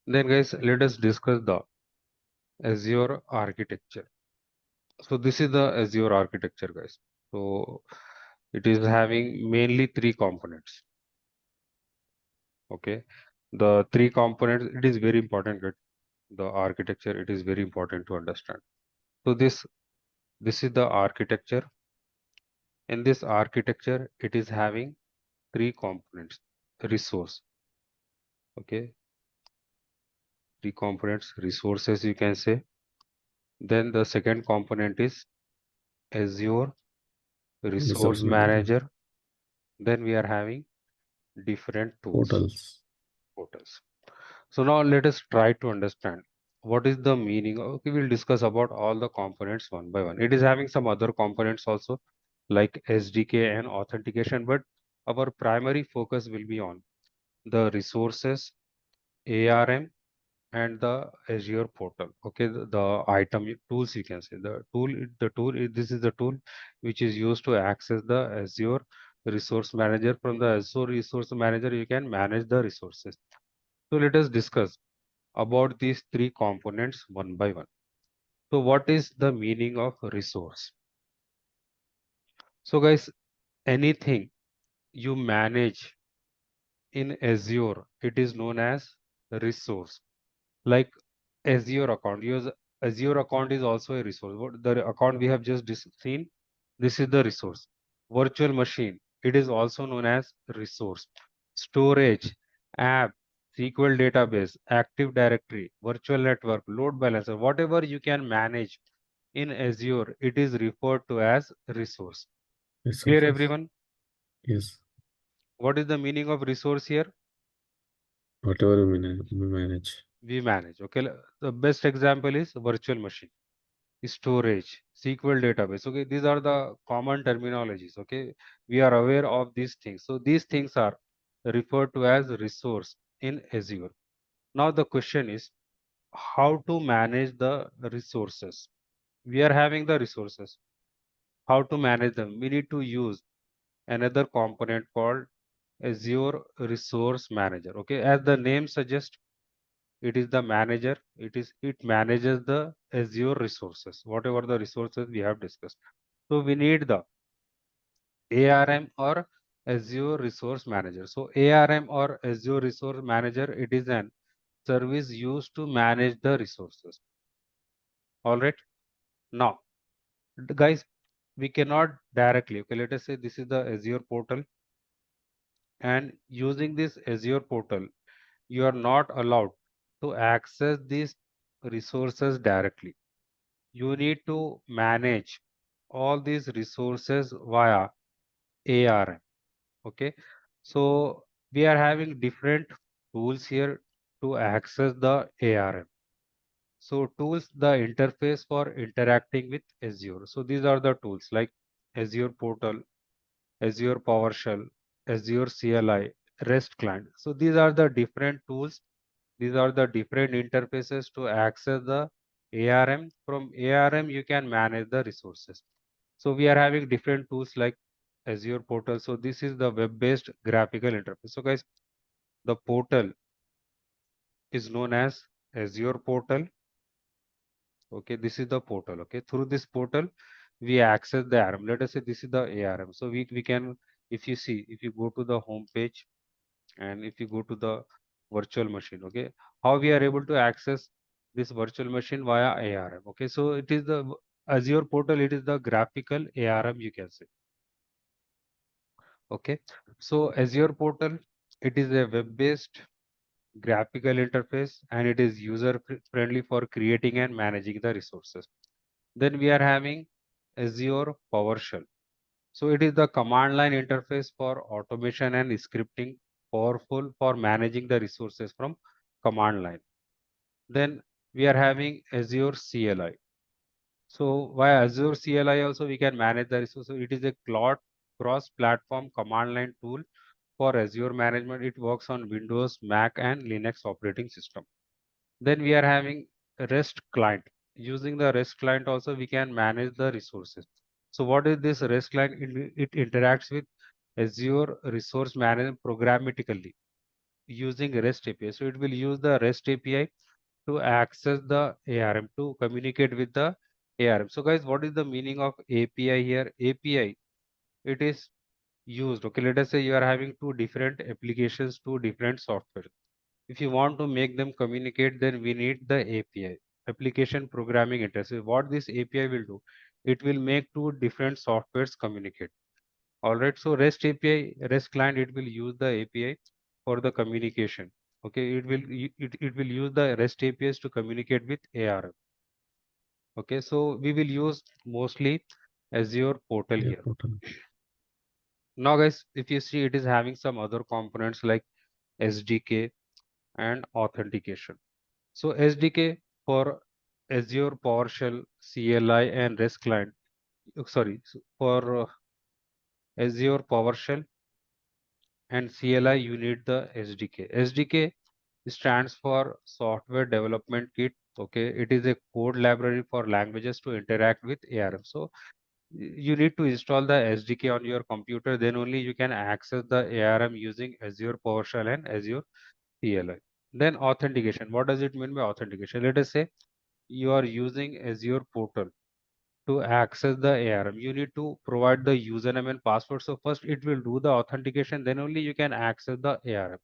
Then guys, let us discuss the Azure architecture. So this is the Azure architecture, guys. So it is having mainly three components. Okay, the three components. It is very important. That the architecture. It is very important to understand. So this is the architecture. In this architecture, it is having three components. Resource. Okay, three components. Resources, you can say. Then the second component is Azure Resource Resource Manager, Manager. Then we are having different tools, portals. portals. So now let us try to understand what is the meaning. Okay, we'll discuss about all the components one by one. It is having some other components also like SDK and authentication, but our primary focus will be on the resources, ARM, and the Azure portal. Okay, the item tools, you can say this is the tool which is used to access the Azure Resource Manager. From the Azure Resource Manager, you can manage the resources. So let us discuss about these three components one by one. So what is the meaning of resource? So guys, anything you manage in Azure, it is known as resource. Like Azure account. Use Azure account is also a resource. What the account we have just seen, this is the resource. Virtual machine, it is also known as resource. Storage, app, SQL database, Active Directory, virtual network, load balancer, whatever you can manage in Azure, it is referred to as resource. Clear, Resources. everyone? Yes. What is the meaning of resource here? Whatever we manage. We manage. Okay, the best example is virtual machine, storage, SQL database. Okay, these are the common terminologies. Okay, we are aware of these things. So these things are referred to as resource in Azure. Now the question is how to manage the resources. We are having the resources. How to manage them? We need to use another component called Azure Resource Manager. Okay, as the name suggests, it is the manager. It manages the Azure resources, whatever the resources we have discussed. So we need the ARM or Azure Resource Manager. So ARM or Azure Resource Manager, it is an service used to manage the resources. All right. Now, guys, we cannot directly. Okay, let us say this is the Azure portal, and using this Azure portal, you are not allowed to access these resources directly. You need to manage all these resources via ARM. Okay, so we are having different tools here to access the ARM. So tools, the interface for interacting with Azure. So these are the tools like Azure portal, Azure PowerShell, Azure CLI, REST client. So these are the different tools. These are the different interfaces to access the ARM. From ARM, you can manage the resources. So we are having different tools like Azure portal. So this is the web-based graphical interface. So guys, the portal is known as Azure portal. Okay, this is the portal. Okay, through this portal, we access the ARM. Let us say this is the ARM. So we can, if you see, if you go to the home page and if you go to the virtual machine, okay, how we are able to access this virtual machine via ARM. Okay, so it is the Azure portal. It is the graphical ARM, you can say. Okay, so Azure portal, it is a web-based graphical interface and it is user friendly for creating and managing the resources. Then we are having Azure PowerShell. So it is the command line interface for automation and scripting, powerful for managing the resources from command line. Then we are having Azure CLI. So via Azure CLI also we can manage the resources. So it is a cloud cross-platform command line tool for Azure management. It works on Windows, Mac, and Linux operating system. Then we are having REST client. Using the REST client also we can manage the resources. So what is this REST client? It interacts with Azure Resource Manager programmatically. using REST API. So it will use the REST API to access the ARM, to communicate with the ARM. So guys, what is the meaning of API here? API, it is used. Okay, let us say you are having two different applications, two different software. If you want to make them communicate, then we need the API, application programming interface. What this API will do, it will make two different softwares communicate. All right, so REST API, REST client, it will use the API for the communication. Okay, it will use the REST APIs to communicate with ARM. Okay, so we will use mostly Azure portal Yeah, here. portal. Now, guys, if you see, it is having some other components like SDK and authentication. So SDK for Azure PowerShell, CLI, and REST client. Sorry, for Azure PowerShell and CLI, you need the SDK. SDK stands for Software Development Kit. Okay, it is a code library for languages to interact with ARM. So you need to install the SDK on your computer. Then only you can access the ARM using Azure PowerShell and Azure CLI. Then authentication. What does it mean by authentication? Let us say you are using Azure portal to access the ARM. You need to provide the username and password. So first it will do the authentication, then only you can access the ARM.